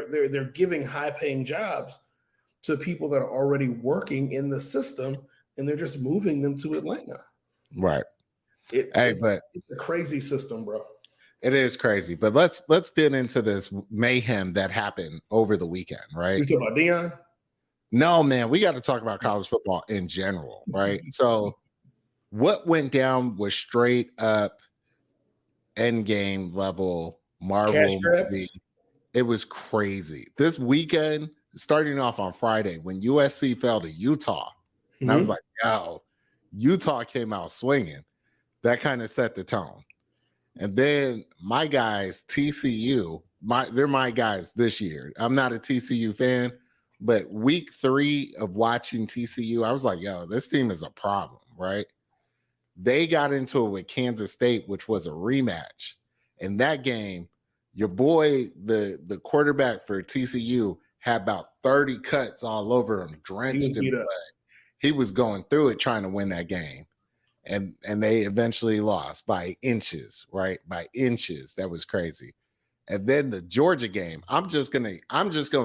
they're giving high paying jobs to people that are already working in the system, and they're just moving them to Atlanta. Right. It's a crazy system, bro. It is crazy, but let's get into this mayhem that happened over the weekend, right? You talking about Deion? No, man, we got to talk about college football in general, right? So, what went down was straight up end game level Marvel movie. It was crazy. This weekend, starting off on Friday, when USC fell to Utah, and I was like, "Yo, Utah came out swinging." That kind of set the tone. And then my guys, TCU, they're my guys this year. I'm not a TCU fan, but week 3 of watching TCU, I was like, yo, this team is a problem, right? They got into it with Kansas State, which was a rematch. In that game, your boy, the quarterback for TCU, had about 30 cuts all over him, drenched in blood. He was going through it trying to win that game. And they eventually lost by inches, right? By inches. That was crazy. And then the Georgia game, I'm just gonna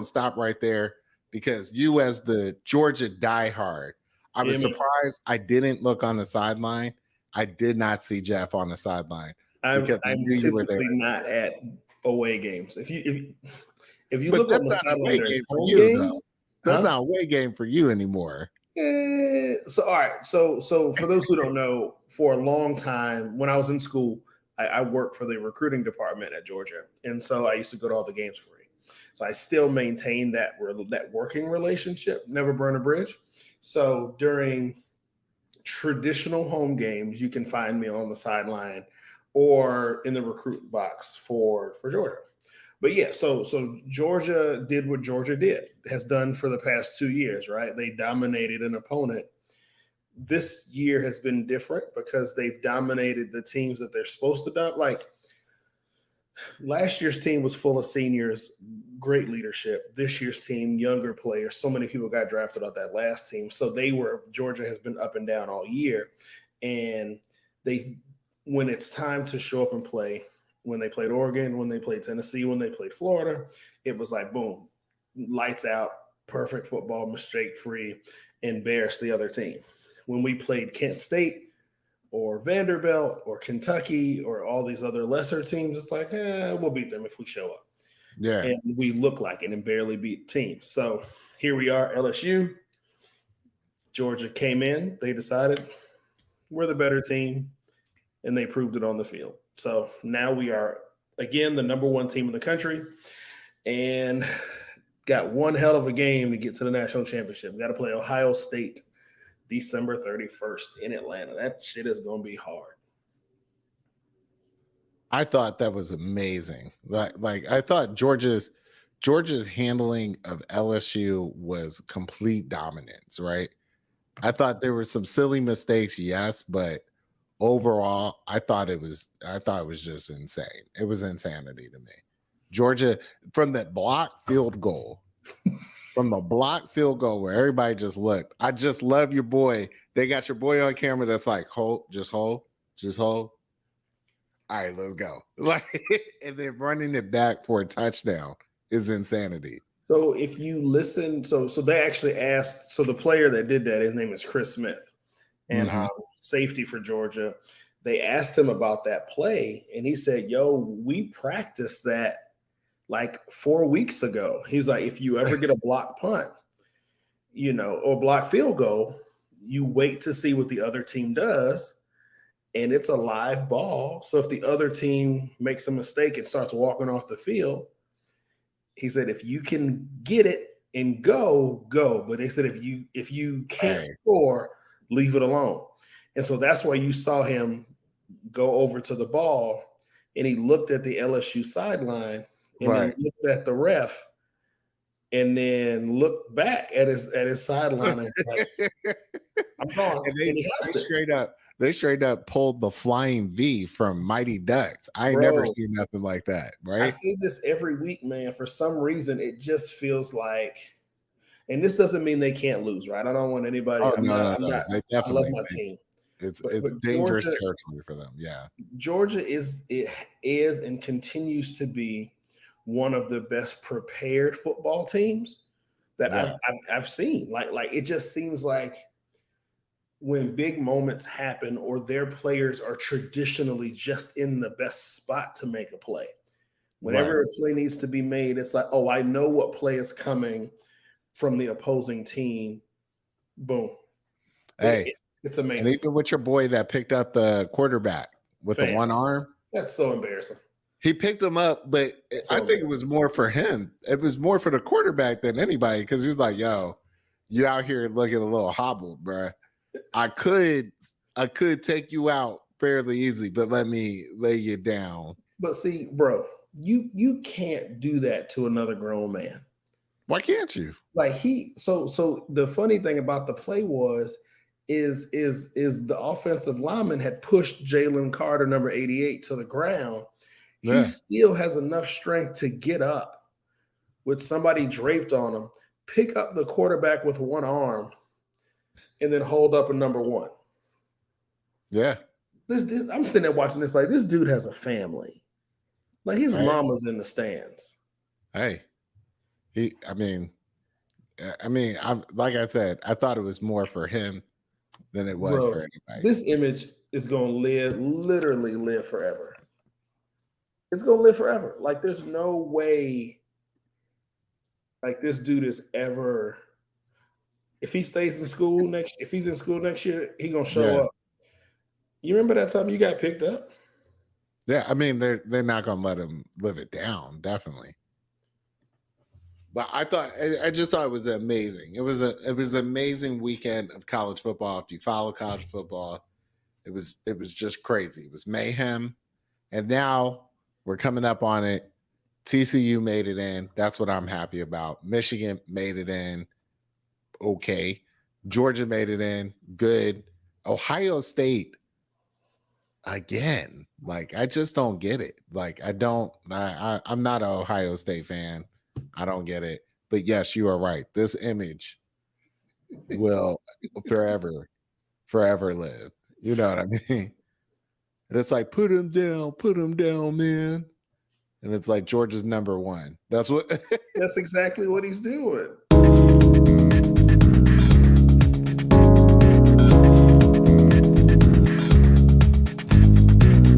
stop right there because you, as the Georgia diehard, I was surprised I didn't look on the sideline. I did not see Jeff on the sideline. I'm typically not at away games. If you look on the sideline during home games, that's not a away game for you anymore. So all right. So for those who don't know, for a long time when I was in school, I worked for the recruiting department at Georgia, and so I used to go to all the games for free. So I still maintain that working relationship, never burn a bridge. So during traditional home games, you can find me on the sideline or in the recruit box for Georgia. But yeah, so Georgia did what Georgia has done for the past 2 years, right? They dominated an opponent. This year has been different because they've dominated the teams that they're supposed to dominate. Like last year's team was full of seniors, great leadership. This year's team, younger players. So many people got drafted on that last team. So Georgia has been up and down all year. And when it's time to show up and play, when they played Oregon, when they played Tennessee, when they played Florida, it was like, boom, lights out, perfect football, mistake-free, embarrass the other team. When we played Kent State or Vanderbilt or Kentucky or all these other lesser teams, it's like, we'll beat them if we show up. Yeah. And we look like it and barely beat teams. So here we are, LSU. Georgia came in. They decided we're the better team, and they proved it on the field. So now we are, again, the number 1 team in the country and got one hell of a game to get to the national championship. We got to play Ohio State December 31st in Atlanta. That shit is going to be hard. I thought that was amazing. Like I thought Georgia's handling of LSU was complete dominance, right? I thought there were some silly mistakes, yes, but overall, I thought it was just insane. It was insanity to me. Georgia, from that block field goal, where everybody just looked. I just love your boy. They got your boy on camera that's like, hold. All right, let's go. Like, and then running it back for a touchdown is insanity. So if you listen, so they actually asked, so the player that did that, his name is Chris Smith. And safety for Georgia, they asked him about that play, and he said, yo, we practiced that like 4 weeks ago. He's like, if you ever get a block punt, or block field goal, you wait to see what the other team does, and it's a live ball. So if the other team makes a mistake and starts walking off the field, he said, if you can get it and go. But they said, if you can't score, leave it alone. And so that's why you saw him go over to the ball and he looked at the LSU sideline and then looked at the ref and then looked back at his sideline and like, I'm gone. And they straight up pulled the flying V from Mighty Ducks. I ain't never seen nothing like that, right? I see this every week, man. For some reason, it just feels like, and this doesn't mean they can't lose, right? I don't want anybody. I love my team. It's dangerous territory for them. Yeah. Georgia is and continues to be one of the best prepared football teams that I've seen. Like it just seems like when big moments happen or their players are traditionally just in the best spot to make a play. Whenever a play needs to be made, it's like, oh, I know what play is coming from the opposing team. Boom. Hey, it's amazing. And even with your boy that picked up the quarterback with the one arm. That's so embarrassing. He picked him up, but I think it was more for him. It was more for the quarterback than anybody because he was like, yo, you out here looking a little hobbled, bro. I could take you out fairly easy, but let me lay you down. But see, bro, you can't do that to another grown man. Why can't you? Like so the funny thing about the play is the offensive lineman had pushed Jalen Carter, number 88, to the ground. He still has enough strength to get up with somebody draped on him, pick up the quarterback with one arm, and then hold up a number one. Yeah. This I'm sitting there watching this like this dude has a family. Like his mama's in the stands. Hey, I mean, like I said, I thought it was more for him than it was for anybody. This image is going to literally live forever. It's going to live forever. Like there's no way like this dude is ever, if he stays in school if he's in school next year, he's going to show up. You remember that time you got picked up? Yeah, I mean, they're not going to let him live it down, definitely. But I just thought it was amazing. It was an amazing weekend of college football. If you follow college football, it was just crazy. It was mayhem. And now we're coming up on it. TCU made it in. That's what I'm happy about. Michigan made it in. Okay. Georgia made it in. Good. Ohio State again. Like I just don't get it. Like I'm not an Ohio State fan. I don't get it. But yes, you are right. This image will forever live. You know what I mean? And it's like, put him down, man. And it's like Georgia's number one. That's exactly what he's doing.